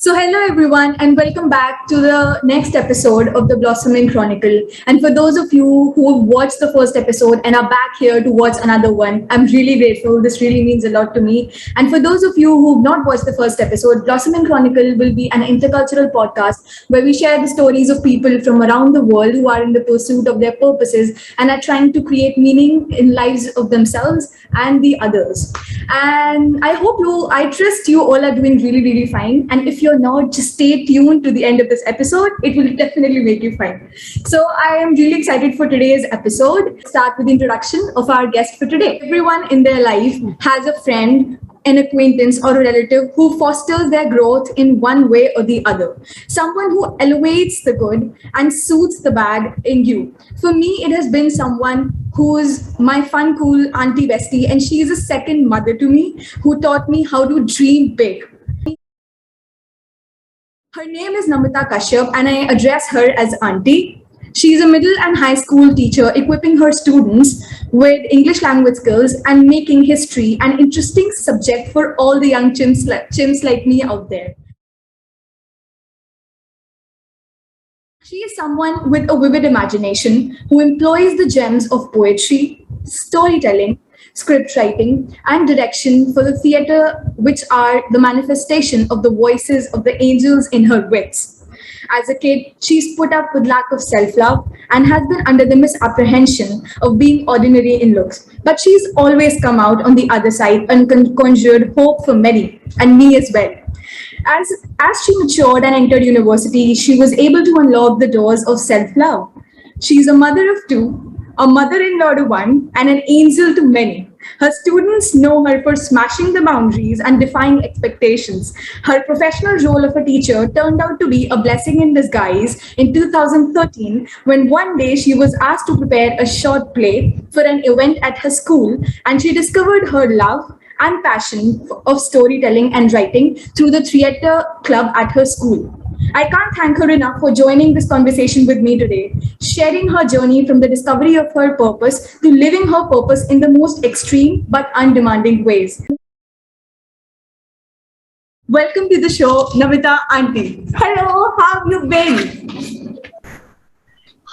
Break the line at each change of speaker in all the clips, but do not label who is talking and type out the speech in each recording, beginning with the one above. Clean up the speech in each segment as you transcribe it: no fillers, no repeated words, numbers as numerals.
Hello everyone, and welcome back to the next episode of the Blossoming Chronicle. And for those of you who have watched the first episode and are back here to watch another one, I'm really grateful. This really means a lot to me. And for those of you who have not watched the first episode, Blossoming Chronicle will be an intercultural podcast where we share the stories of people from around the world who are in the pursuit of their purposes and are trying to create meaning in lives of themselves and the others. And I trust you all are doing really, really fine. And if you're not, just stay tuned to the end of this episode. It will definitely make you fine. So I am really excited for today's episode. Start with the introduction of our guest for today. Everyone in their life has a friend, an acquaintance, or a relative who fosters their growth in one way or the other. Someone who elevates the good and soothes the bad in you. For me, it has been someone who's my fun, cool auntie bestie, and she is a second mother to me who taught me how to dream big. Her name is Namita Kashyap, and I address her as auntie. She is a middle and high school teacher, equipping her students with English language skills and making history an interesting subject for all the young chimps like me out there. She is someone with a vivid imagination who employs the gems of poetry, storytelling, script writing, and direction for the theatre, which are the manifestation of the voices of the angels in her wits. As a kid, she's put up with lack of self love and has been under the misapprehension of being ordinary in looks. But she's always come out on the other side and conjured hope for many, and me as well. As she matured and entered university, she was able to unlock the doors of self love. She's a mother of two, a mother in law to one, and an angel to many. Her students know her for smashing the boundaries and defying expectations. Her professional role of a teacher turned out to be a blessing in disguise in 2013 when one day she was asked to prepare a short play for an event at her school, and she discovered her love and passion of storytelling and writing through the theatre club at her school. I can't thank her enough for joining this conversation with me today, sharing her journey from the discovery of her purpose to living her purpose in the most extreme but undemanding ways. Welcome to the show, Namita Auntie. Hello, how have you been?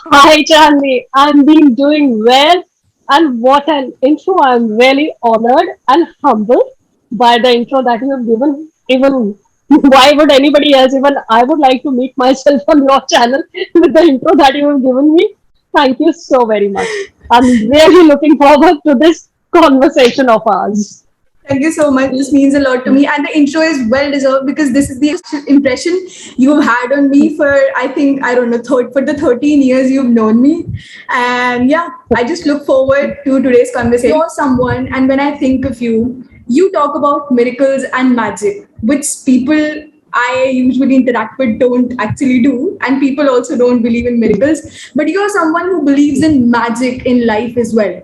Hi, Chandni. I've been doing well, and what an intro! I'm really honored and humbled by the intro that you have given. Even why would anybody else? Even I would like to meet myself on your channel with the intro that you have given me. Thank you so very much. I'm really looking forward to this conversation of ours.
Thank you so much. This means a lot to me. And the intro is well deserved because this is the impression you've had on me for, I think, I don't know, for the 13 years you've known me. And yeah, I just look forward to today's conversation. You're someone, and when I think of you, you talk about miracles and magic, which people I usually interact with don't actually do, and people also don't believe in miracles. But you're someone who believes in magic in life as well.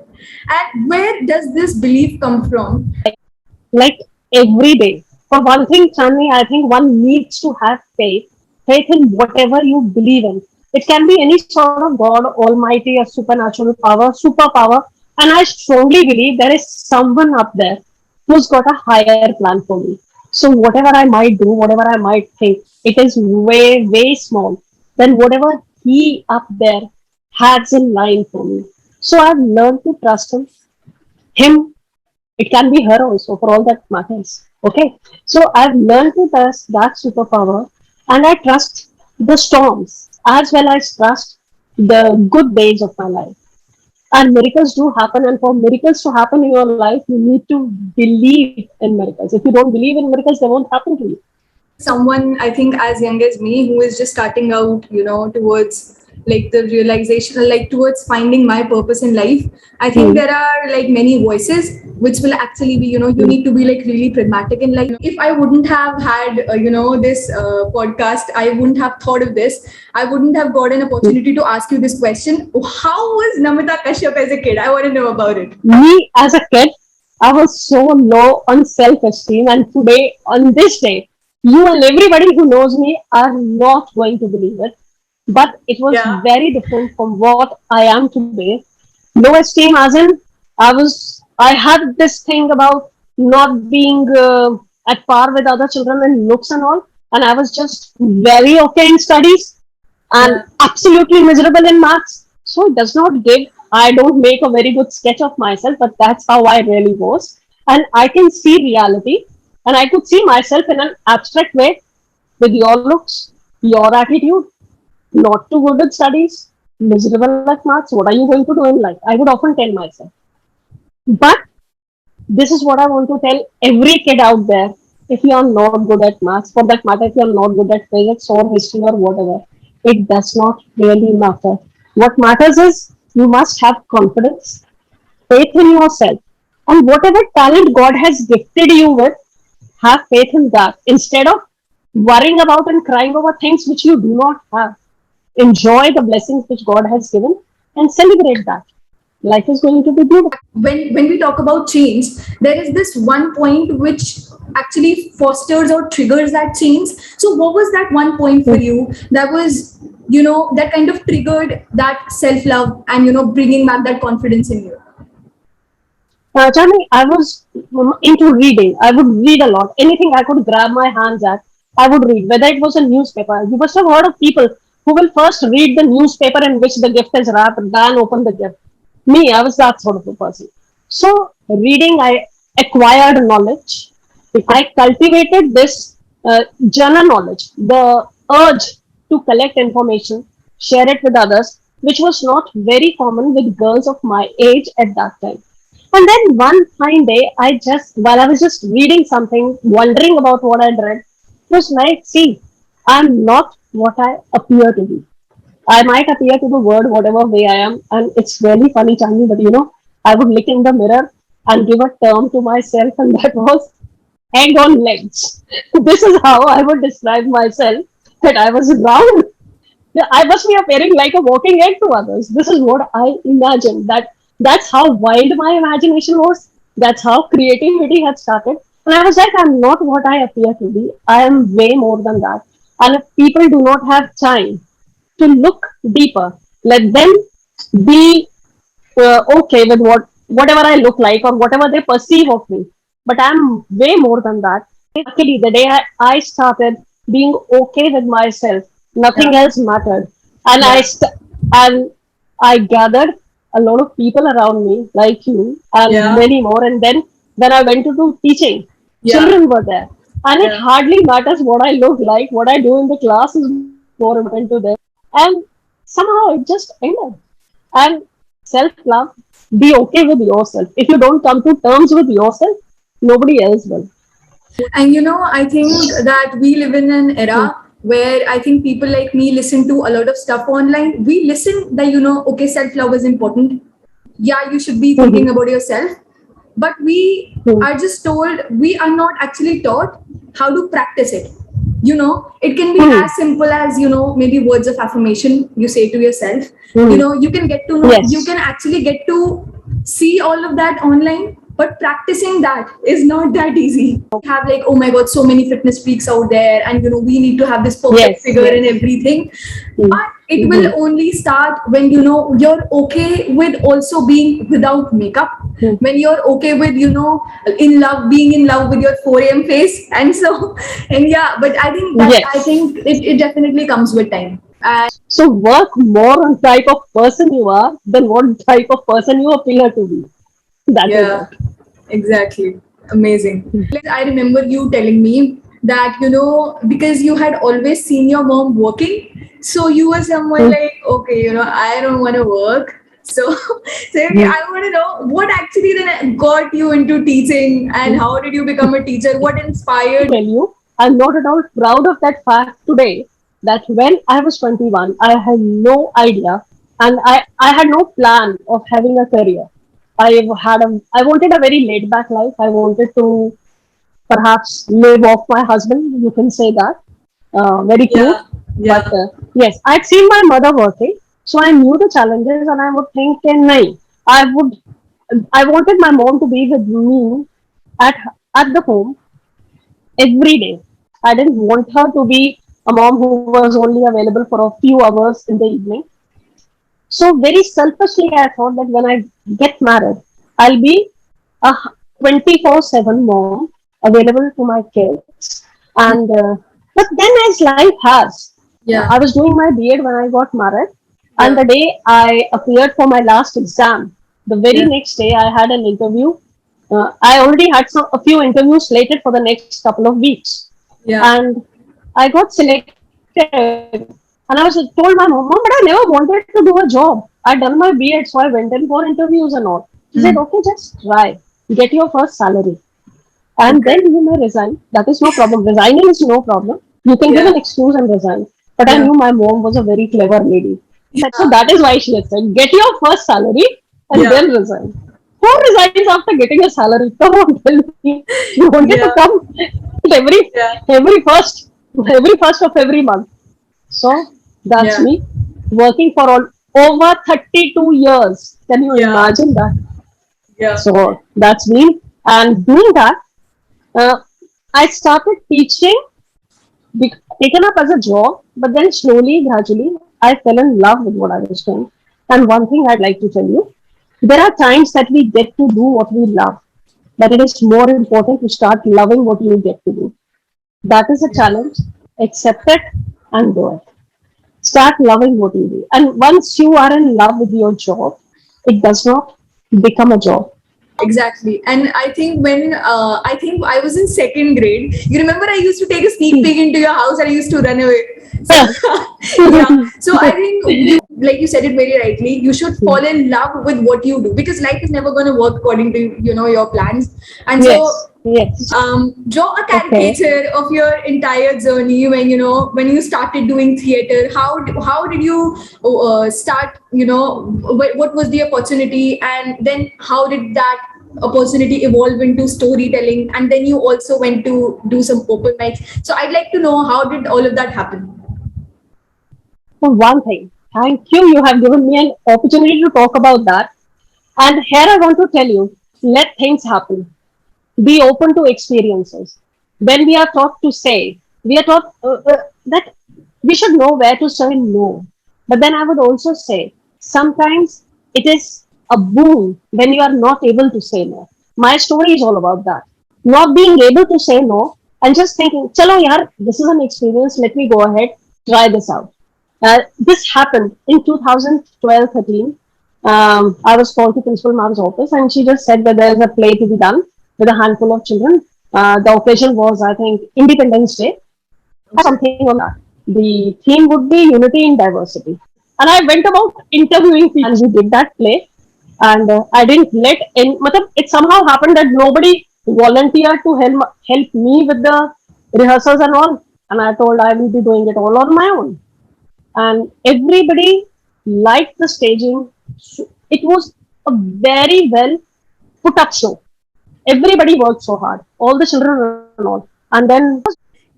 And where does this belief come from?
Like every day. For one thing, Chandni, I think one needs to have faith in whatever you believe in. It can be any sort of God, Almighty, a supernatural power, superpower, and I strongly believe there is someone up there who's got a higher plan for me. So whatever I might do, whatever I might think, it is way small than whatever he up there has in line for me. So I've learned to trust him, it can be her also for all that matters. Okay. So I've learned to trust that superpower, and I trust the storms as well as trust the good days of my life. And miracles do happen, and for miracles to happen in your life, you need to believe in miracles. If you don't believe in miracles, they won't happen to you.
Someone I think as young as me who is just starting out, towards like the realization, like towards finding my purpose in life. I think
Hmm.
there are like many voices which will actually be, you need to be like really pragmatic in life. If I wouldn't have had, this podcast, I wouldn't have thought of this. I wouldn't have got an opportunity to ask you this question. How was Namita Kashyap as a kid? I want to know about it.
Me as a kid, I was so low on self esteem, and today, on this day, you and everybody who knows me are not going to believe it. But it was
Yeah.
very different from what I am today. Low esteem, as in, I had this thing about not being at par with other children in looks and all. and I was just very okay in studies and
Yeah.
absolutely miserable in maths. So it does not give, I don't make a very good sketch of myself, but that's how I really was. And I can see reality, and I could see myself in an abstract way with your looks, your attitude, not too good at studies, miserable at maths. What are you going to do in life? I would often tell myself. But this is what I want to tell every kid out there. If you are not good at maths, for that matter, if you are not good at physics or history or whatever, it does not really matter. What matters is you must have confidence, faith in yourself, and whatever talent God has gifted you with, have faith in that instead of worrying about and crying over things which you do not have. Enjoy the blessings which God has given and celebrate that. Life is going to be beautiful.
When we talk about change, there is this one point which actually fosters or triggers that change. So what was that one point for you that was, that kind of triggered that self love and bringing back that confidence in you?
Chami, I was into reading. I would read a lot. Anything I could grab my hands at, I would read. Whether it was a newspaper, you must have heard of people who will first read the newspaper in which the gift is wrapped, then open the gift. Me, I was that sort of a person. So, reading, I acquired knowledge. I cultivated this general knowledge, the urge to collect information, share it with others, which was not very common with girls of my age at that time. And then one fine day, while I was just reading something, wondering about what I'd read, it was like, see, I'm not what I appear to be. I might appear to the world whatever way I am, and it's really funny, Chandni, but I would look in the mirror and give a term to myself, and that was egg on legs. This is how I would describe myself, that I was round. Yeah, I must be appearing like a walking egg to others. This is what I imagined. That's how wild my imagination was. That's how creativity had started. And I was like, I'm not what I appear to be. I am way more than that. And if people do not have time to look deeper, let them be okay with whatever I look like or whatever they perceive of me. But I'm way more than that. Luckily, the day I started being okay with myself,
Yeah.
nothing else mattered, and
Yeah.
and I gathered a lot of people around me, like you, and
Yeah.
many more. And then when I went to do teaching,
Yeah.
children were there, and it
Yeah.
hardly matters what I look like. What I do in the class is more important to them, and somehow it just ended. And self love, be okay with yourself. If you don't come to terms with yourself, nobody else will.
And I think that we live in an era where I think people like me listen to a lot of stuff online. We listen that, okay, self love is important. Yeah, you should be thinking
Mhm.
about yourself. But we
Mhm.
are just told, we are not actually taught how to practice it. It can be
Mhm.
as simple as, maybe words of affirmation you say to yourself.
Mhm.
You can get to know, you
Yes.
can actually get to see all of that online, but practicing that is not that easy. Have like, oh my god, so many fitness freaks out there, and we need to have this perfect
Yes.
figure and
Yes.
everything.
Mhm.
But it will
Mhm.
only start when you're okay with also being without makeup,
Mhm.
when you're okay with in love, being in love with your 4 a.m. face. And so, and yeah, but I
Yes.
think it definitely comes with time.
So work more on type of person you are than what type of person you appear to be. That is
Yeah,
it.
exactly. Amazing. I remember you telling me that, because you had always seen your mom working, so you were someone
Mhm.
like, okay, I don't want to work. So, so
Mhm.
I want to know what actually then got you into teaching, and how did you become a teacher? What inspired?
Tell you, I'm not at all proud of that fact today that when I was 21, I had no idea and I had no plan of having a career. I wanted a very laid back life. I wanted to perhaps live off my husband, you can say that. Very crude.
Yeah,
But
yeah,
yes, I'd seen my mother working, so I knew the challenges and I would think, nahi, I would, I wanted my mom to be with me at, at the home every day. I didn't want her to be a mom who was only available for a few hours in the evening. So very selfishly, I thought that when I get married, I'll be a 24/7 mom available to my kids. And But then as life has,
Yeah.
I was doing my B.Ed when I got married, and
Yeah.
the day I appeared for my last exam, the very
Yeah.
next day I had an interview. I already had a few interviews slated for the next couple of weeks,
Yeah.
and I got selected. And I was told my mom, "Mom, but I never wanted to do a job. I'd done my B.Ed, so I went in for interviews and all." She said, "Okay,
Mm.
just try, get your first salary, and then
Okay.
you may resign. That is no problem. Resigning is no problem. You can give
Yeah.
an excuse and resign." But I
Yeah.
knew my mom was a very clever lady. So
Yeah.
that is why she had said, "Get your first salary and
Yeah.
then resign." Who resigns after getting a salary? Come on, tell me. You wanted to
Yeah.
come every
Yeah.
every first every first of every month. So that's
Yeah.
me working for all over 32 years. Can you
Yeah.
imagine that?
Yeah.
So that's me. And doing that, uh, I started teaching, taken up as a job, but then slowly, gradually, I fell in love with what I was doing. And one thing I'd like to tell you, there are times that we get to do what we love, but it is more important to start loving what you get to do. That is a
Yeah.
challenge. Accept it and do it. Start loving what you do. And once you are in love with your job, it does not become a job.
Exactly. And I think when I think I was in second grade, you remember I used to take a sneak
Hmm.
peek into your house and I used to run away. So yeah. So I think you, like you said it very rightly, you should fall in love with what you do because life is never going to work according to your plans. And so
Yes, yes.
draw a
Okay.
caricature of your entire journey when when you started doing theater. How did you start? What was the opportunity, and then how did that opportunity evolve into storytelling? And then you also went to do some open mics. So I'd like to know how did all of that happen?
So one thing, thank you. You have given me an opportunity to talk about that. And here I want to tell you, let things happen. Be open to experiences. When we are taught to say, we are taught that we should know where to say no. But then I would also say, sometimes it is a boon when you are not able to say no. My story is all about that. Not being able to say no and just thinking, chalo yaar, this is an experience, let me go ahead, try this out. This happened in 2012-13. I was called to Principal Ma'am's office and she just said that there's a play to be done with a handful of children. The occasion was, I think, Independence Day.
Okay.
Something on that. The theme would be unity in diversity. And I went about interviewing people and we did that play. And I didn't let any, it somehow happened that nobody volunteered to help me with the rehearsals and all. And I told I will be doing it all on my own. And everybody liked the staging. It was a very well put up show. Everybody worked so hard, all the children and all. And then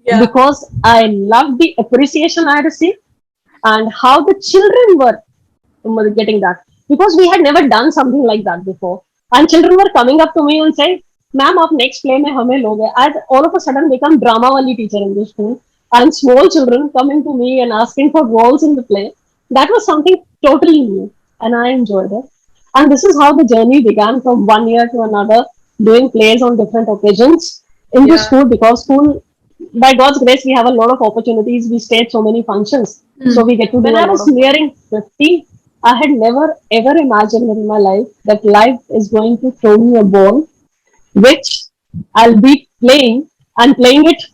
Yeah.
because I loved the appreciation I received and how the children were getting that because we had never done something like that before. And children were coming up to me and saying, "Ma'am, आप next play में हमें लोगे." I all of a sudden become drama wali teacher in the school, and small children coming to me and asking for roles in the play. That was something totally new, and I enjoyed it. And this is how the journey began from one year to another, doing plays on different occasions in the
Yeah.
school because school, by God's grace, we have a lot of opportunities. We stage so many functions, so
Hmm.
we get to do. When I was nearing 50, I had never ever imagined in my life that life is going to throw me a ball, which I'll be playing and playing it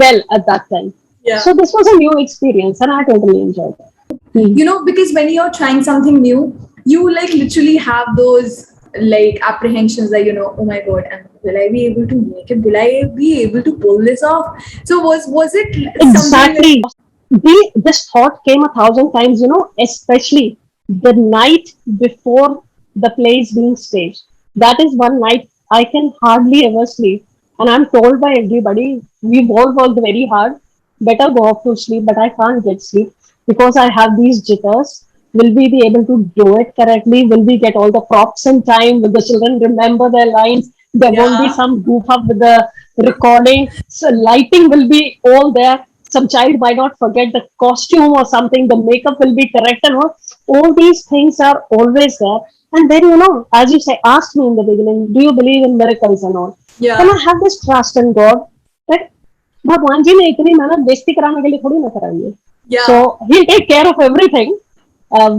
well at that time.
Yeah.
So this was a new experience, and I totally enjoyed it. Hmm.
Because when you're trying something new, you like literally have those like apprehensions that oh my god, and will I be able to make it, will I be able to pull this off? So was it something like
Exactly. This thought came a thousand times, especially the night before the play is being staged. That is one night I can hardly ever sleep. And I'm told by everybody, we've all worked very hard, better go off to sleep, but I can't get sleep because I have these jitters. Will we be able to do it correctly? Will we get all the props in time? Will the children remember their lines? There won't be
yeah,
some goof up with the recording. So lighting will be all there. Some child might not forget the costume or something. The makeup will be correct and all these things are always there. And then, as you say, asked me in the beginning, do you believe in miracles and all? Then
yeah,
I have this trust in God that भगवान जी ने इतनी मेहनत बेइज्जती कराने के लिए थोड़ी ना कराई है.
Yeah.
So he'll take care of everything.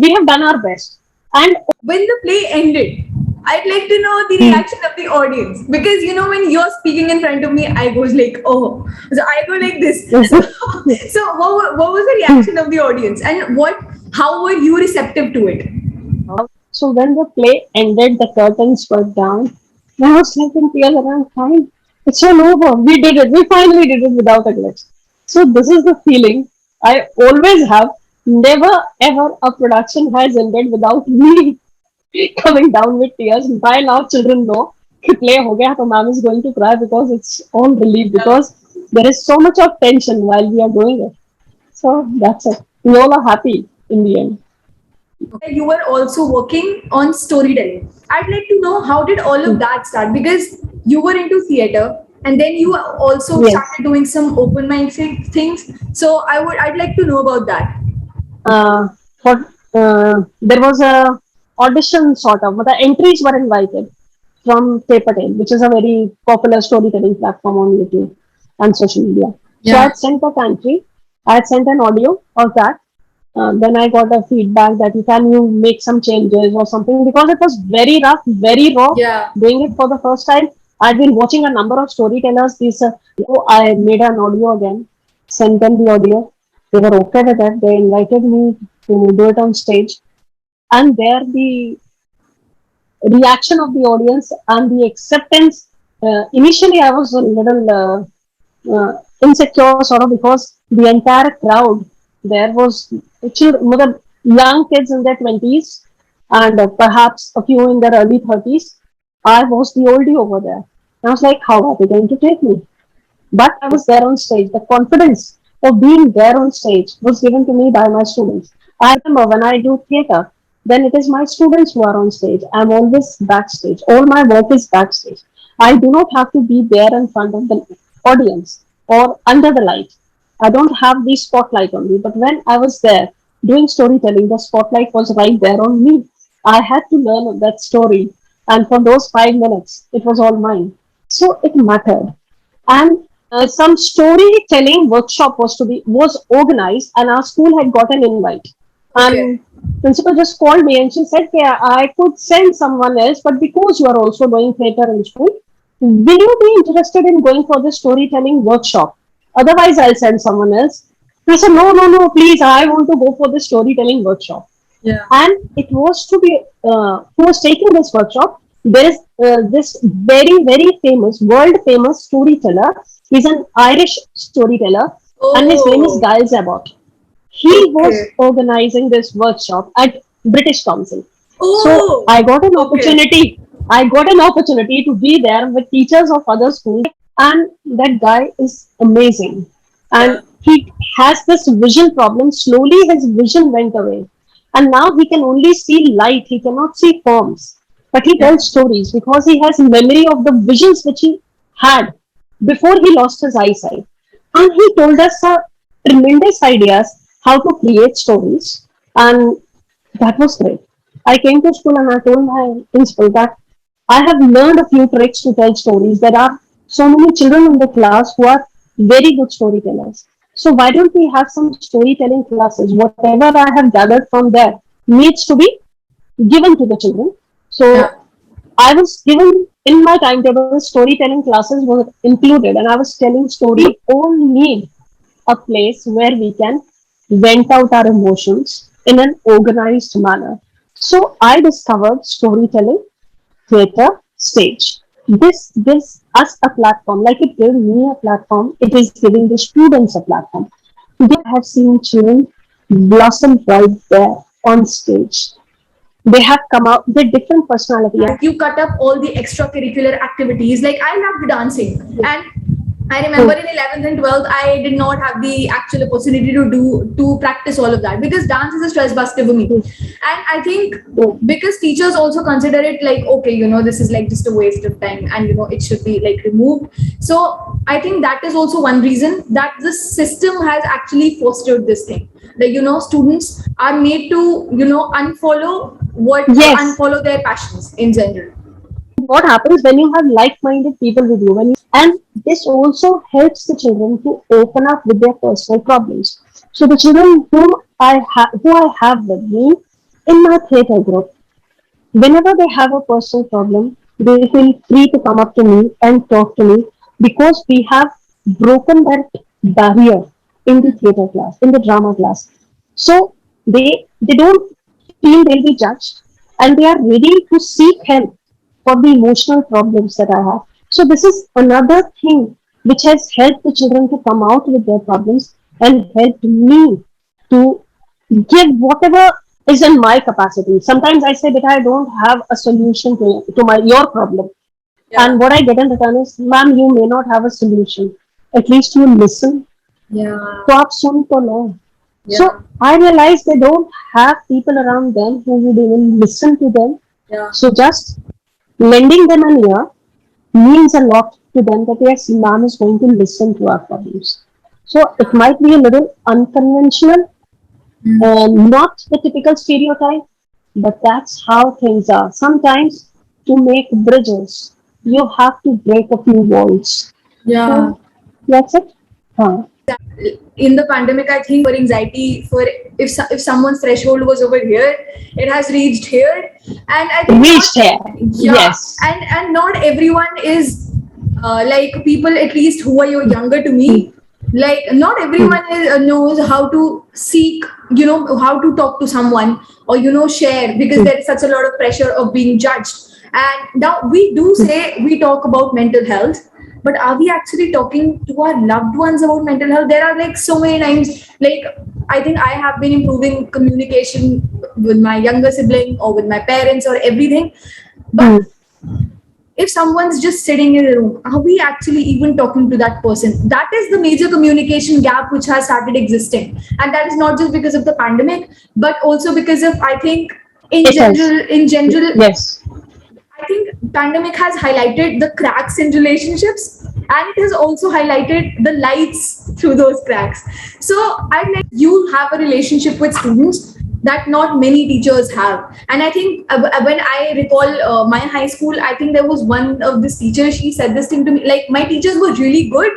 We have done our best. And
When the play ended, I'd like to know the reaction of the audience, because when you're speaking in front of me, I goes like, oh, so I go like this. So what was the reaction of the audience, and how were you receptive to it?
so when the play ended, the curtains were down. And I was like in tears, and I'm fine. It's all over. We did it. We finally did it without a glitch. So this is the feeling I always have. Never ever a production has ended without me coming down with tears. By now, children know कि play हो गया, तो ma'am is going to cry because it's all relief, because there is so much of tension while we are doing it. So that's it. We all are happy in the end.
You were also working on storytelling. I'd like to know, how did all of that start? Because you were into theater, and then you also
Yes.
started doing some open mic things. So I'd like to know about that.
uh, for there was a audition sort of, but the entries were invited from Paper Tale, which is a very popular storytelling platform on YouTube and social media. So I
Yeah.
had sent that entry. I had sent an audio of that. Then I got a feedback that can you make some changes or something, because it was very rough, very raw.
Yeah.
Doing it for the first time, I'd been watching a number of storytellers. So I made an audio again, sent them the audio. They were okay with it. They invited me to do it on stage, and there the reaction of the audience and the acceptance. Initially, I was a little insecure, sort of, because the entire crowd there was young kids in their 20s, and perhaps a few in their early 30s. I was the oldie over there. I was like, how are they going to take me? But I was there on stage. The confidence of being there on stage was given to me by my students. I remember when I do theatre, then it is my students who are on stage. I'm always backstage. All my work is backstage. I do not have to be there in front of the audience or under the light. I don't have the spotlight on me. But when I was there doing storytelling, the spotlight was right there on me. I had to learn that story. And for those 5 minutes, it was all mine. So it mattered. And some storytelling workshop was organized, and our school had got an invite.
Okay.
And principal just called me and she said, yeah, I could send someone else, but because you are also doing theater in school, will you be interested in going for the storytelling workshop? Otherwise, I'll send someone else. I said, no, no, no, please, I want to go for the storytelling workshop.
Yeah.
And it was to be who was taking this workshop. There is this very, very famous, world famous storyteller. He's an Irish storyteller, and his name is
Oh.
Giles Abbott. He was
Okay.
organizing this workshop at British Council. So
Oh.
I got an
Okay.
opportunity. I got an opportunity to be there with teachers of other schools, and that guy is amazing.
Yeah.
And he has this vision problem. Slowly, his vision went away, and now he can only see light. He cannot see forms, but he
Yeah.
tells stories because he has memory of the visions which he had before he lost his eyesight. And he told us tremendous ideas how to create stories, and that was great. I came to school and I told my principal that I have learned a few tricks to tell stories. There are so many children in the class who are very good storytellers. So why don't we have some storytelling classes? Whatever I have gathered from there needs to be given to the children.
Yeah.
So I was given in my timetable, storytelling classes were included, and I was telling story. All need a place where we can vent out our emotions in an organized manner. So I discovered storytelling, theater, stage. This gives us a platform, like it gave me a platform, it is giving the students a platform. Today I have seen children blossom right there on stage. They have come out with different personality.
You cut up all the extracurricular activities. Like, I loved dancing, and I remember in 11th and 12th, I did not have the actual opportunity to practice all of that, because dance is a stress buster for me. And I think because teachers also consider it like, okay, this is like just a waste of time, and it should be like removed. So I think that is also one reason that the system has actually fostered this thing. Like, students are made to unfollow
Yes.
unfollow their passions in general.
what happens when you have like-minded people with you, and this also helps the children to open up with their personal problems. So the children who I have with me in my theatre group, whenever they have a personal problem, they feel free to come up to me and talk to me because we have broken that barrier in the theatre class, in the drama class. So they don't feel they'll be judged, and they are ready to seek help for the emotional problems that I have. So this is another thing which has helped the children to come out with their problems and helped me to give whatever is in my capacity. Sometimes I say that I don't have a solution to my your problem.
Yeah.
And what I get in return is, ma'am, you may not have a solution. At least you listen.
Yeah.
तो आप सुन तो लो. So
Yeah.
I realized they don't have people around them who would even listen to them.
Yeah.
So just lending them an ear means a lot to them that yes, ma'am is going to listen to our problems. So it might be a little unconventional and not the typical stereotype, but that's how things are. Sometimes to make bridges, you have to break a few walls.
Yeah.
So that's it. Huh.
In the pandemic, I think for anxiety, for if someone's threshold was over here, it has reached here, and I think
Reached here.
yeah,
Yes.
and not everyone is like people at least who are younger to me. Like not everyone knows how to seek, how to talk to someone or share because there is such a lot of pressure of being judged. And now we do say we talk about mental health, but are we actually talking to our loved ones about mental health? There are like so many times, like I think I have been improving communication with my younger sibling or with my parents or everything, but if someone's just sitting in a room, are we actually even talking to that person? That is the major communication gap which has started existing, and that is not just because of the pandemic, but also because of, I think, in
It has.
general,
Yes.
I think pandemic has highlighted the cracks in relationships, and it has also highlighted the lights through those cracks. So I'd like you have a relationship with students that not many teachers have. And I think when I recall my high school, I think there was one of this teachers, she said this thing to me, like my teachers were really good,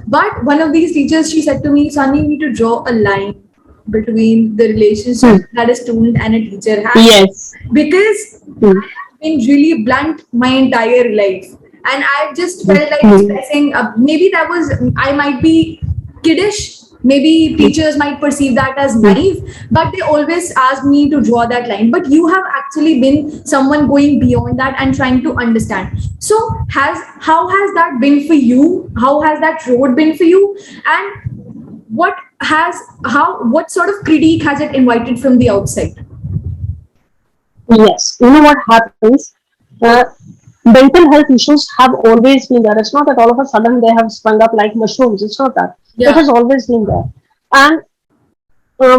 but one of these teachers, she said to me, Sunny, you need to draw a line between the relationship that a student and a teacher has.
Yes.
Because been really blunt my entire life, and I've just felt like expressing. Maybe that was, I might be kiddish. Maybe teachers might perceive that as naive, but they always ask me to draw that line. But you have actually been someone going beyond that and trying to understand. So, how has that been for you? How has that road been for you? And what sort of critique has it invited from the outside?
Yes. You know what happens? Mental health issues have always been there. It's not that all of a sudden they have sprung up like mushrooms. It's not that. It
Yeah.
has always been there. And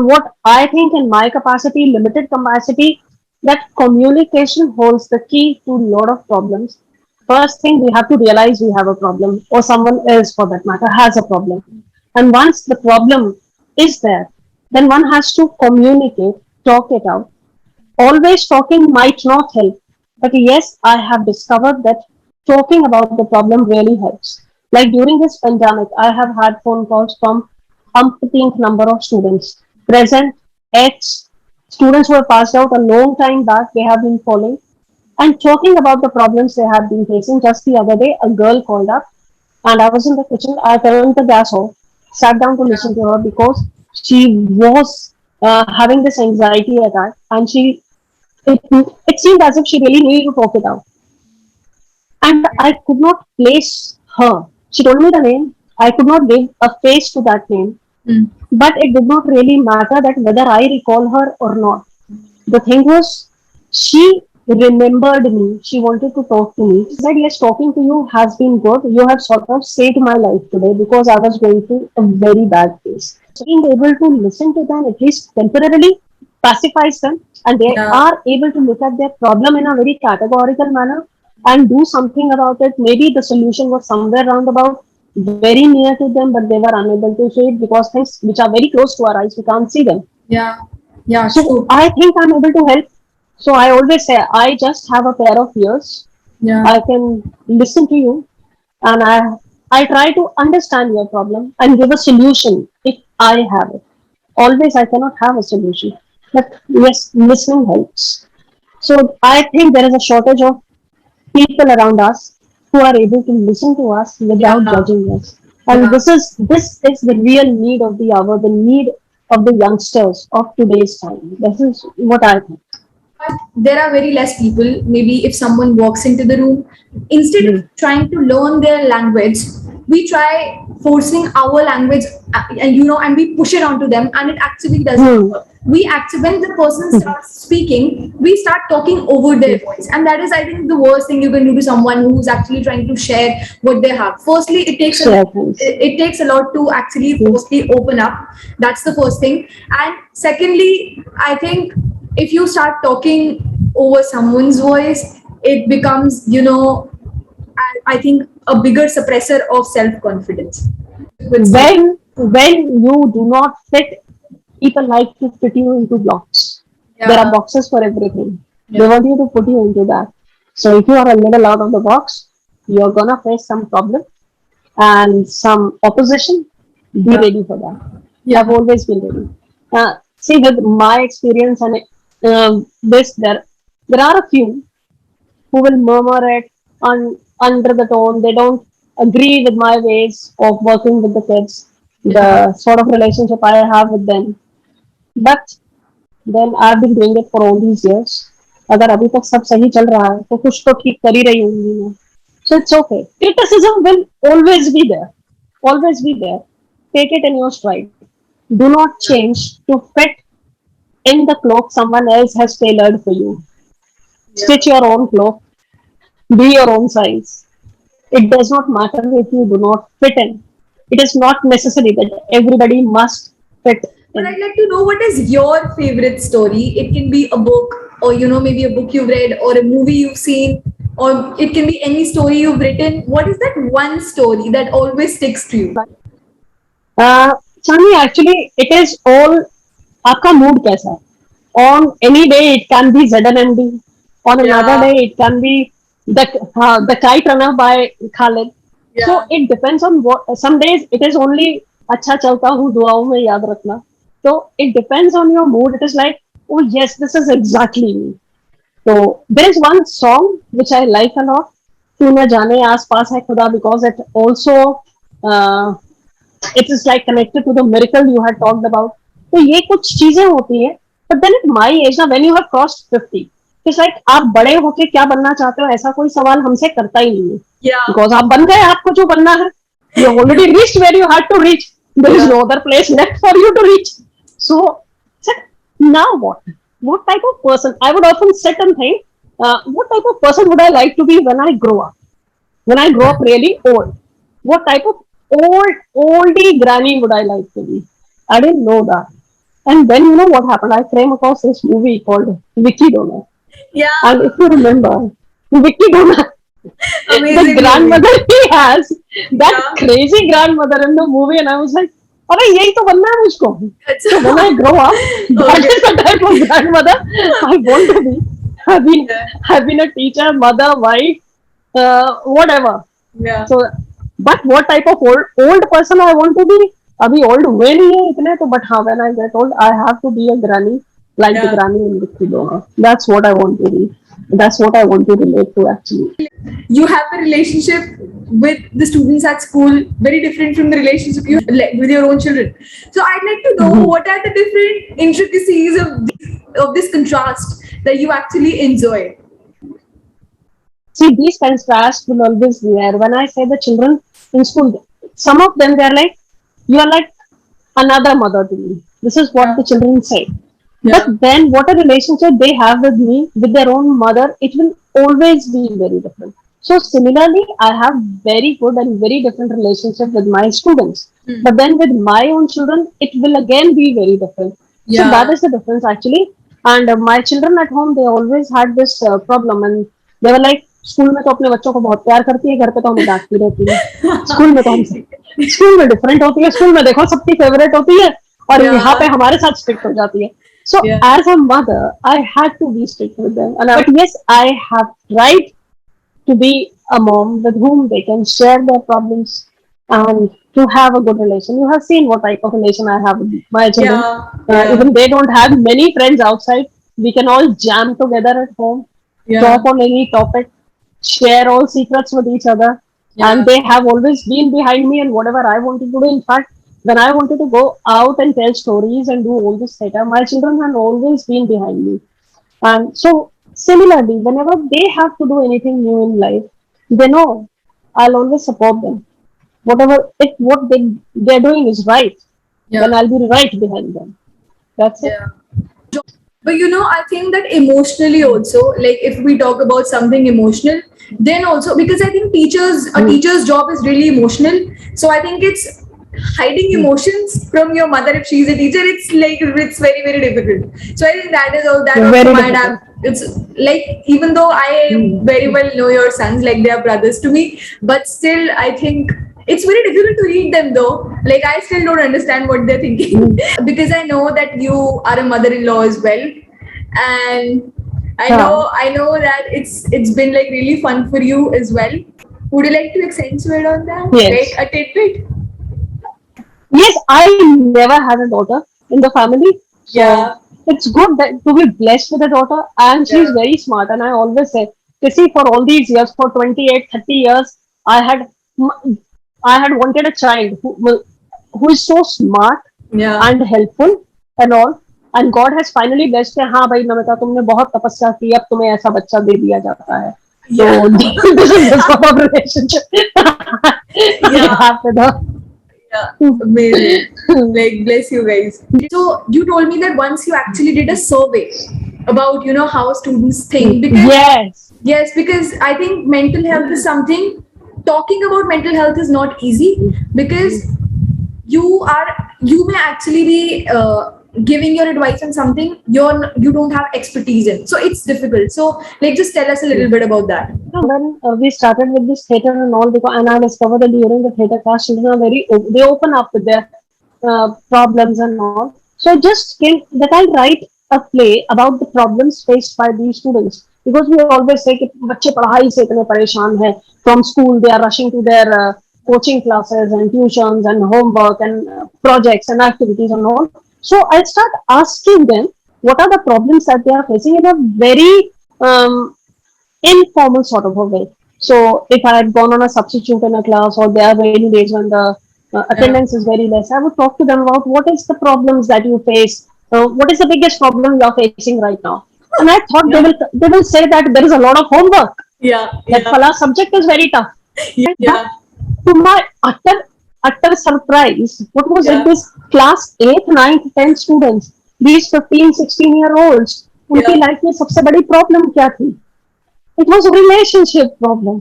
what I think in my capacity, limited capacity, that communication holds the key to a lot of problems. First thing, we have to realize we have a problem, or someone else for that matter has a problem. And once the problem is there, then one has to communicate, talk it out. Always talking might not help, but yes, I have discovered that talking about the problem really helps. Like during this pandemic, I have had phone calls from umpteenth number of students, present, ex, students who have passed out a long time back, they have been calling and talking about the problems they have been facing. Just the other day, a girl called up and I was in the kitchen. I turned the gas off, sat down to listen to her because she was having this anxiety attack, and it seemed as if she really needed to talk it out. And I could not place her. She told me the name. I could not give a face to that name.
Mm.
But it did not really matter that whether I recall her or not. The thing was, she remembered me. She wanted to talk to me. She said, yes, talking to you has been good. You have sort of saved my life today because I was going through a very bad phase. So being able to listen to them, at least temporarily, pacifies them, and they
Yeah.
are able to look at their problem in a very categorical manner and do something about it. Maybe the solution was somewhere roundabout, very near to them, but they were unable to see it because things which are very close to our eyes, we can't see them.
Yeah. Yeah.
So
True.
I think I'm able to help. So I always say I just have a pair of ears.
Yeah.
I can listen to you, and I try to understand your problem and give a solution if I have it. Always I cannot have a solution, but yes, listening helps. So I think there is a shortage of people around us who are able to listen to us without
Yeah.
judging us. And
Yeah.
this is the real need of the hour, the need of the youngsters of today's time. This is what I think.
But there are very less people. Maybe if someone walks into the room, instead of
Hmm.
trying to learn their language, we try forcing our language, and and we push it onto them, and it actually doesn't
Hmm.
work. We actually, when the person starts speaking, we start talking over their voice, and that is, I think, the worst thing you can do to someone who's actually trying to share what they have. Firstly,
Share things.
it takes a lot to actually
Hmm.
firstly open up. That's the first thing. And secondly, I think if you start talking over someone's voice, it becomes, I think, a bigger suppressor of self confidence. With
When you do not fit, people like to fit you into blocks. There are
Yeah.
boxes for everything. They
Yeah.
want you to put you into that. So if you are a little out of the box, you're gonna face some problem and some opposition. Be
Yeah.
ready for that. I've
Yeah.
always been ready. See, with my experience and this, there are a few who will murmur it under the tone. They don't agree with my ways of working with the kids,
Yeah.
the sort of relationship I have with them. But then I've been doing it for all these years. अगर अभी तक सब सही चल रहा है तो कुछ तो ठीक कर ही रही होंगी मैं. So it's okay. Criticism will always be there. Always be there. Take it in your stride. Do not change to fit in the cloak someone else has tailored for you.
Yeah.
Stitch your own cloak. Be your own size. It does not matter if you do not fit in. It is not necessary that everybody must fit
But
in.
I'd like to know, what is your favorite story? It can be a book, or maybe a book you've read, or a movie you've seen, or it can be any story you've written. What is that one story that always sticks to you?
Chani, actually, it is all आपका mood कैसा है. On any day, it can be ZNMD. On another
Yeah.
day, it can be the Kite Runner by Khalid. So
Yeah.
it depends on what. Some days it is only अच्छा चलता हूँ दुआओं में याद रखना. So it depends on your mood. It is like, oh yes, this is exactly me. So there is one song which I like a lot. तू न जाने आस पास है खुदा, because it also uh, it is like connected to the miracle you had talked about. तो ये कुछ चीजें होती हैं. But then at my age ना, when you have crossed 50, it's like आप बड़े होके क्या बनना चाहते हो ऐसा कोई सवाल हमसे करता ही नहीं है.
Yeah.
Because आप बन गए आपको जो बनना है. You have already reached where you had to reach. There is
Yeah.
no other place left for you to reach. So, so now what? What type of person? I would often sit and think, what type of person would I like to be when I grow up? When I grow up really old, what type of oldie granny would I like to be? I didn't know that. And then you know what happened? I came across this movie called Vicky Donor.
Yeah.
And if you remember, Vicky Donor, the
Amazing movie.
grandmother he has, that
Yeah.
crazy grandmother in the movie, and I was like, अरे यही तो बनना है मुझको. So when I grow up, that
Okay.
is the type of grandmother I want to be.
Yeah.
I've been a teacher, mother, wife, whatever.
Yeah.
So, but what type of old person I want to be? अभी old हुए नहीं है इतने तो, but हाँ, when I get old, I have to be a granny like the
Yeah.
granny in Vicky Donor. That's what I want to be. That's what I want to relate to actually.
You have a relationship with the students at school very different from the relationship you have with your own children. So I'd like to know, what are the different intricacies of this contrast that you actually enjoy?
See, these contrasts will always be there. When I say the children in school, some of them they're like, you are like another mother to me. This is what
Yeah.
the children say.
Yeah.
But then, what a relationship they have with me, with their own mother, it will always be very different. So, similarly, I have very good and very different relationship with my students. But then, with my own children, it will again be very different. So,
Yeah.
that is the difference actually. And my children at home, they always had this problem, and they were like, school में तो अपने बच्चों को बहुत प्यार करती है, घर पे तो हमें डांटती रहती है. स्कूल में तो हम स्कूल में डिफरेंट होती है. स्कूल में देखो सबकी फेवरेट होती है और
Yeah.
यहाँ पे हमारे साथ स्ट्रिक्ट हो जाती है. So
Yeah.
as a mother, I had to be strict with them. But yes, I have tried to be a mom with whom they can share their problems and to have a good relation. You have seen what type of relation I have with my children.
Yeah, yeah,
Even they don't have many friends outside. We can all jam together at home,
yeah,
talk on any topic, share all secrets with each other. And
yeah,
they have always been behind me and whatever I wanted to do. In fact, when I wanted to go out and tell stories and do all this theater, my children have always been behind me. And so, similarly, whenever they have to do anything new in life, they know I'll always support them. Whatever, if what they're doing is right,
yeah,
then I'll be right behind them. That's it.
yeah. But I think that emotionally also, like if we talk about something emotional, then also because I think a
Mm.
teacher's job is really emotional. So I think it's hiding
Mm.
emotions from your mother if she's a teacher. It's like it's very very difficult. So I think that also
Very
might have.
difficult.
It's like even though I
Mm.
very well know your sons, like they are brothers to me, but still I think it's very difficult to read them though. Like I still don't understand what they're thinking
Mm.
because I know that you are a mother-in-law as well, and
Yeah.
I know that it's been like really fun for you as well. Would you like to accentuate on that, like
Yes.
a tidbit?
Yes, I never had a daughter in the family. So
Yeah,
it's good that to be blessed with a daughter, and she's
yeah,
very smart. And I always say, you see, for all these years, for 28, 30 years, I had I had wanted a child who is so smart
yeah,
and helpful and all. And God has finally blessed है हाँ भाई नमिता तुमने बहुत तपस्या की अब तुम्हें ऐसा बच्चा दे दिया जाता है so
yeah,
this is the sort of relationship I
yeah.
have with her.
Yeah, amazing. Like, bless you guys. So, you told me that once you actually did a survey about, how students think. Because,
Yes.
yes, because I think mental health is something, talking about mental health is not easy because you may actually be giving your advice on something you don't have expertise in. So, it's difficult. So, like, just tell us a little bit about that.
No, when we started with this theater and all, because and I discovered that during the theater class, children are they open up with their problems and all. So I just came that I'll write a play about the problems faced by these students because we always say कि बच्चे पढ़ाई से इतने परेशान हैं. From school, they are rushing to their coaching classes and tuitions and homework and projects and activities and all. So I start asking them what are the problems that they are facing in a very informal sort of a way. So if I had gone on a substitute in a class or there are rainy days when the
Yeah.
attendance is very less, I would talk to them about what is the problems that you face, what is the biggest problem you are facing right now. And I thought
Yeah.
they will say that there is a lot of homework,
Yeah.
that
Yeah.
Fala subject is very tough. But
Yeah.
to my utter surprise, what was it?
Yeah.
This class 8th, 9th, 10th students, these 15, 16-year-olds, उनकी
Yeah.
Life में सबसे बड़ी problem क्या थी? It was a relationship problem.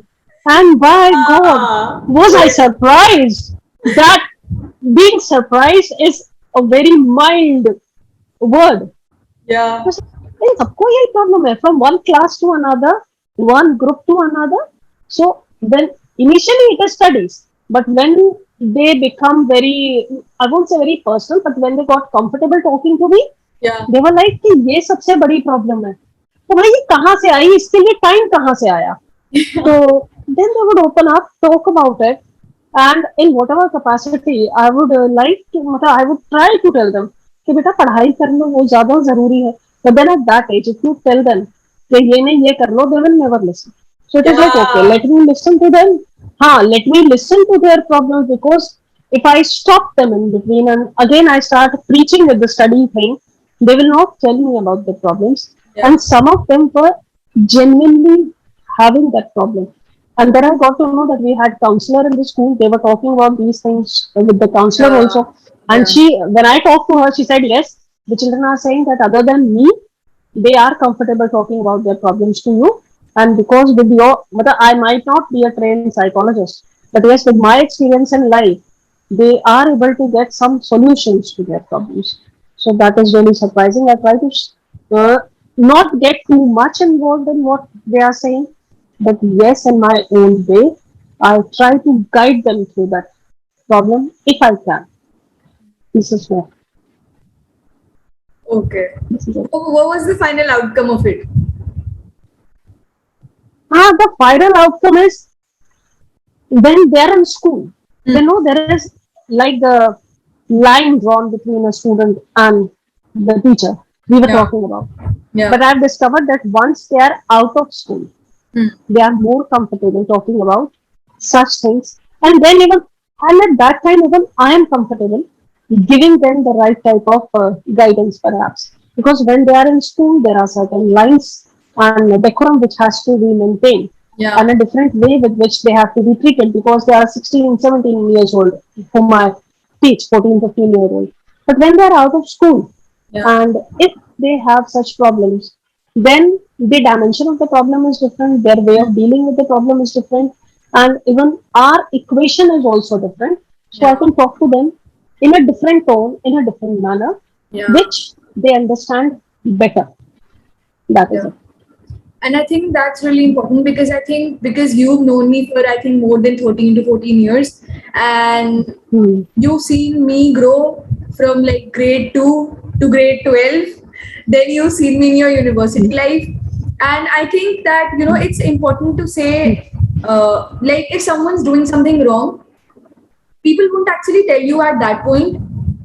And by God,
Ah,
was I
good.
surprised that being surprised is a very mild word.
Yeah.
Because in सबको यही problem है from one class to another, one group to another. So when initially it is studies, but when they become very, I won't say very personal, but when they got comfortable talking to me,
Yeah.
they were like कि ये सबसे बड़ी problem है तो भाई ये कहाँ से आई इसके लिए टाइम कहाँ से आया so then they would open up talk about it and in whatever capacity I would like to मतलब I would try to tell them कि बेटा पढ़ाई करना वो ज्यादा जरूरी है but then at that age if you tell them कि ये नहीं ये कर लो they will never listen so it is like okay
Yeah.
let me listen to them हाँ let me listen to their problems because if I stop them in between and again I start preaching with the study thing they will not tell me about the problems
Yeah.
and some of them were genuinely having that problem and then I got to know that we had counselor in the school they were talking about these things with the counselor
Yeah.
also and
Yeah.
she when I talked to her she said yes the children are saying that other than me they are comfortable talking about their problems to you and because with your mother I might not be a trained psychologist but yes with my experience in life they are able to get some solutions to their problems so that is really surprising I try to uh, not get too much involved in what they are saying but yes in my own way I try to guide them through that problem if I can this is what
Okay.
this is it.
What was the final outcome of it?
The final outcome is when they're in school, they know there is like the line drawn between a student and the teacher we were
Yeah.
talking about.
Yeah.
But I've discovered that once they are out of school,
Hmm.
they are more comfortable talking about such things. And then even, and at that time, even I am comfortable giving them the right type of guidance, perhaps. Because when they are in school, there are certain lines and decorum which has to be maintained,
Yeah.
and a different way with which they have to be treated because they are 16, 17 years old, whom I teach, 14, 15-year old. But when they are out of school,
Yeah.
and if they have such problems, then the dimension of the problem is different, their way of dealing with the problem is different, and even our equation is also different. So I
Yeah.
can talk to them in a different tone, in a different manner,
Yeah.
which they understand better. That is
Yeah.
it.
And I think that's really important because I think because you've known me for I think more than 13 to 14 years, and
Hmm.
you've seen me grow from like grade 2 to grade 12. Then you've seen me in your university life. And I think that, it's important to say, like, if someone's doing something wrong, people won't actually tell you at that point,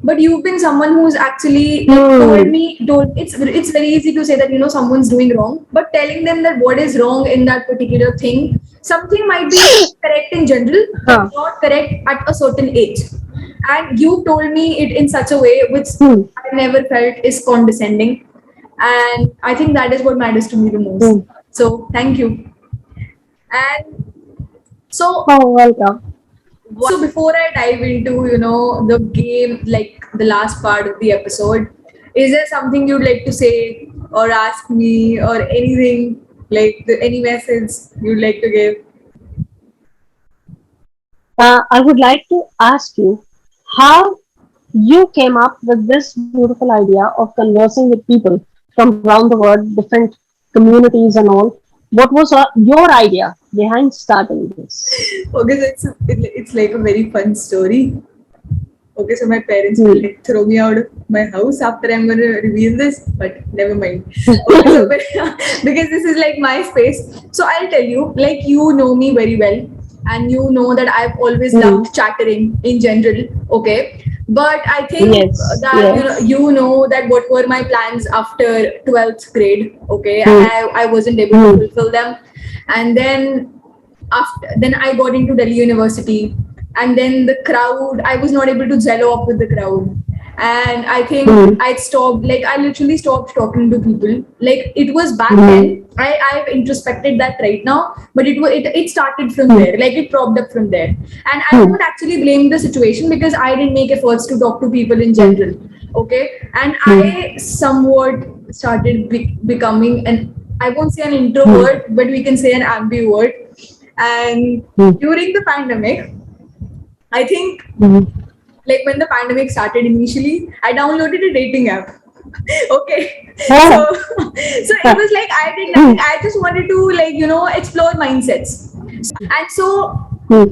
but you've been someone who's actually like told
Hmm.
me told it's very easy to say that someone's doing wrong, but telling them that what is wrong in that particular thing, something might be correct in general but
Huh.
not correct at a certain age, and you told me it in such a way which
Hmm.
I never felt is condescending, and I think that is what matters to me the most.
Hmm.
So thank you. And so
Oh, welcome.
so before I dive into, the game, like the last part of the episode, is there something you'd like to say or ask me or anything like any message you'd like to give?
I would like to ask you how you came up with this beautiful idea of conversing with people from around the world, different communities and all. What was your idea behind starting this?
Okay, so it's like a very fun story. Okay, so my parents will
Hmm.
like throw me out of my house after I'm gonna reveal this, but never mind. Okay, so because this is like my space, so I'll tell you, like me very well, and that I've always
Hmm.
loved chattering in general. Okay, but I think
Yes,
that
yes.
that what were my plans after 12th grade. Okay, and
Hmm.
I wasn't able to
Hmm.
fulfill them, and then I got into Delhi University, and then the crowd, I was not able to gel up with the crowd, and I think
Hmm.
I literally stopped talking to people. Like it was back
Hmm.
then. I've introspected that right now, but it started from
Hmm.
there. Like it propped up from there, and I
Hmm.
won't actually blame the situation because I didn't make efforts to talk to people in
Hmm.
general. Okay, and
Hmm.
I somewhat started becoming an, I won't say an
Hmm.
introvert, but we can say an ambivert. And
Hmm.
during the pandemic, I think
Hmm.
like when the pandemic started initially, I downloaded a dating app. Okay. So
Oh.
so it was like I did
Hmm.
nothing. I just wanted to like, explore mindsets. And so
Hmm.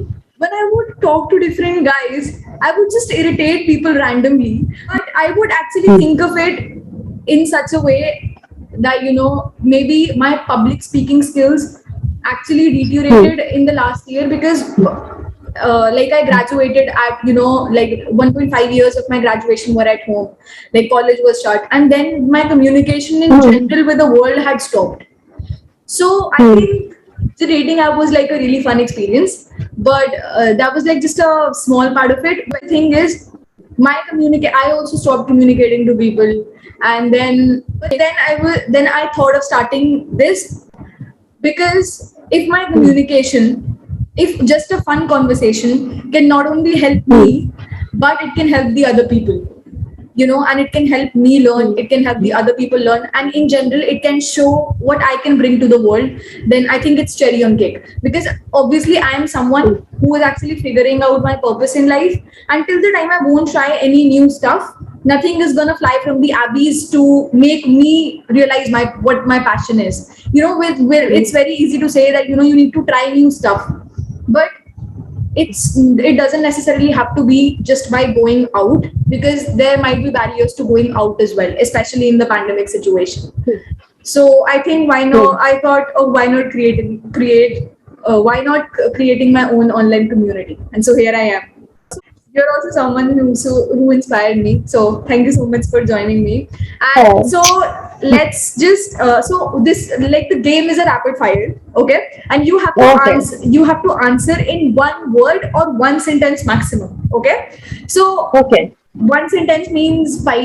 when I would talk to different guys, I would just irritate people randomly. But I would actually
Hmm.
think of it in such a way that, maybe my public speaking skills actually
Hmm.
deteriorated in the last year because like I graduated at, like 1.5 years of my graduation were at home. Like college was shut. And then my communication in
Hmm.
general with the world had stopped. So I
Hmm.
think the dating app was like a really fun experience, but that was like just a small part of it. But the thing is, I also stopped communicating to people, and then I thought of starting this because if my
Hmm.
communication, if just a fun conversation can not only help
Hmm.
me, but it can help the other people, and it can help me learn,
Hmm.
it can help the other people learn, and in general it can show what I can bring to the world, then I think it's cherry on cake. Because obviously I am someone who is actually figuring out my purpose in life. Until the time I won't try any new stuff, nothing is gonna fly from the abbeys to make me realize what my passion is. With it's very easy to say that you need to try new stuff, but it doesn't necessarily have to be just by going out, because there might be barriers to going out as well, especially in the pandemic situation. So I think why not? I thought, oh, why not creating my own online community? And so here I am. You're also someone who inspired me. So thank you so much for joining me. And
Oh,
so let's just so this, like, the game is a rapid fire, okay? And
okay,
you have to answer in one word or one sentence maximum, okay? So
okay.
one sentence means 5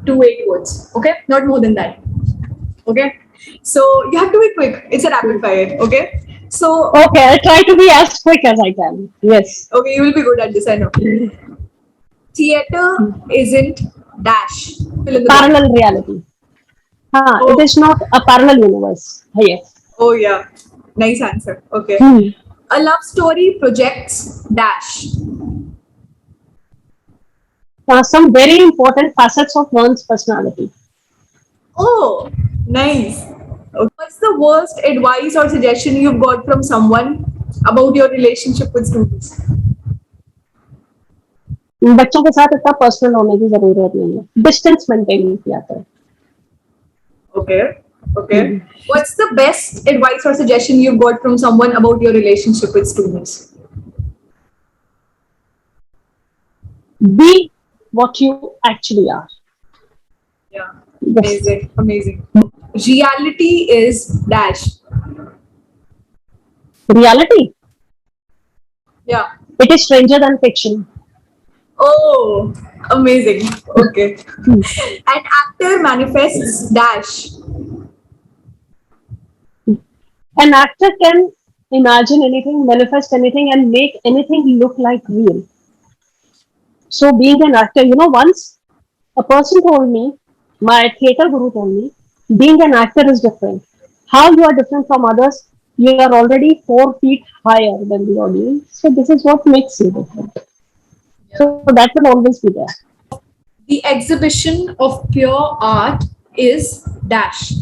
to 8 words, okay? Not more than that, okay? So you have to be quick. It's a rapid fire, okay? So
Okay, I'll try to be as quick as I can. Yes.
okay, you will be good at this, I know. Theater isn't dash. Fill in the blank.
Parallel reality. It
Oh,
is not a parallel universe. Yes.
oh yeah. Nice answer. Okay.
Hmm.
A love story projects dash.
Some very important facets of one's personality.
Oh, nice. Okay. What's the worst advice or suggestion you've got from someone about your relationship with students?
बच्चों के साथ इतना personal होने की जरूरत नहीं है, distance maintain किया करें.
Okay. Okay. What's the best advice or suggestion you've got from someone about your relationship with students?
Be what you actually are.
Yeah.
Yes.
Amazing. Amazing. Reality is dash.
Reality.
Yeah.
It is stranger than fiction.
Oh, amazing. Okay. An actor manifests dash.
An actor can imagine anything, manifest anything, and make anything look like real. So, being an actor, once a person told me, my theater guru told me, being an actor is different. How you are different from others, you are already 4 feet higher than the audience. So, this is what makes you different. So, that will always be there.
The exhibition of pure art is dash.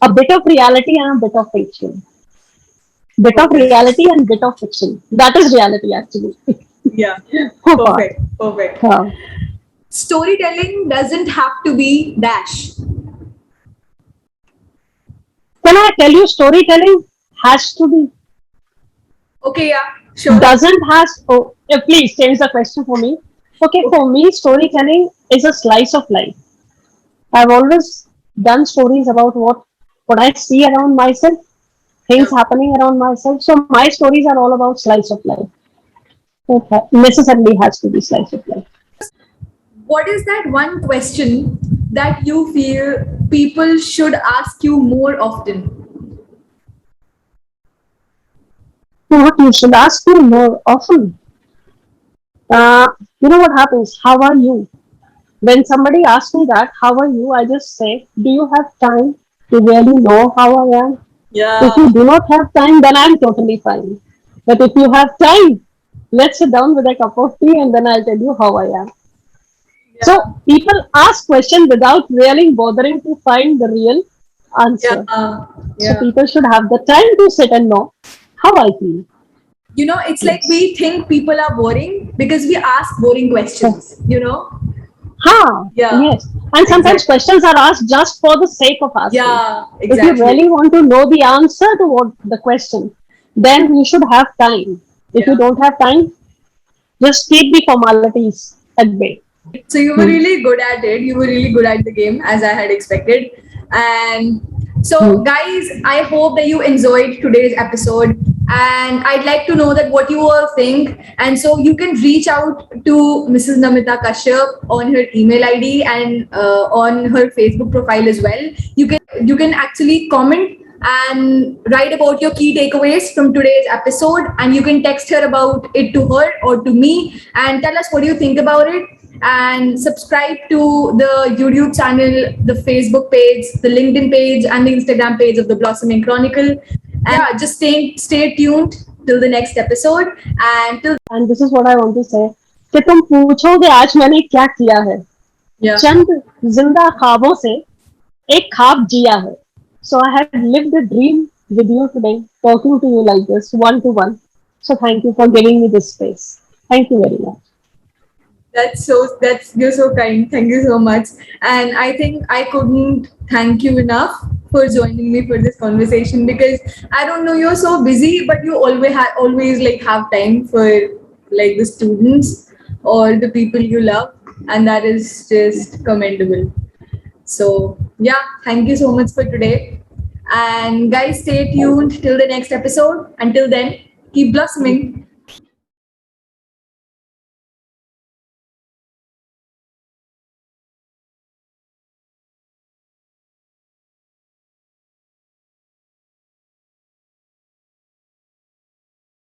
A bit of reality and a bit of fiction. Bit of
Okay.
reality and bit of fiction. That is reality, actually.
Yeah.
So far.
Perfect. Perfect.
Huh.
Storytelling doesn't have to be dash.
Can I tell you, storytelling has to be,
Okay, yeah. Sure.
doesn't has, oh, please change the question for me. Okay, for me, storytelling is a slice of life. I've always done stories about what I see around myself, things
Yeah.
happening around myself. So my stories are all about slice of life. It necessarily has to be slice of life.
What is that one question that you feel people should ask you more often?
What you should ask me more often. You know what happens? How are you? When somebody asks me that, how are you? I just say, do you have time to really know how I am? If you
Yeah.
do not have time, then I'm totally fine. But if you have time, let's sit down with a cup of tea and then I'll tell you how I am. So
Yeah.
people ask questions without really bothering to find the real answer.
Yeah.
So
Yeah.
people should have the time to sit and know how I feel.
You know, it's like
Yes.
we think people are boring because we ask boring questions, you know? Yeah.
Yes. And sometimes
Exactly.
questions are asked just for the sake of asking.
Yeah,
If you
exactly.
really want to know the answer to what the question, then you should have time. If you
Yeah.
don't have time, just keep the formalities at bay.
So you were really good at it. You were really good at the game, as I had expected. And so, guys, I hope that you enjoyed today's episode. And I'd like to know that what you all think. And so you can reach out to Mrs. Namita Kashyap on her email ID and on her Facebook profile as well. You can actually comment and write about your key takeaways from today's episode, and you can text her about it to her or to me and tell us what you think about it, and subscribe to the YouTube channel, the Facebook page, the LinkedIn page, and the Instagram page of the Blossoming Chronicle. And yeah, just stay tuned till the next episode. And till
And this is what I want to say कि तुम पूछोगे आज मैंने क्या किया है.
yeah,
चंद जिंदा ख्वाबों से एक ख्वाब जिया है. So I have lived a dream with you today, talking to you like this, one to one. So thank you for giving me this space. Thank you very much.
That's you're so kind. Thank you so much. And I think I couldn't thank you enough for joining me for this conversation, because I don't know, you're so busy, but you always like have time for like the students or the people you love, and that is just commendable. So yeah, thank you so much for today. And guys, stay tuned till the next episode. Until then, keep blossoming.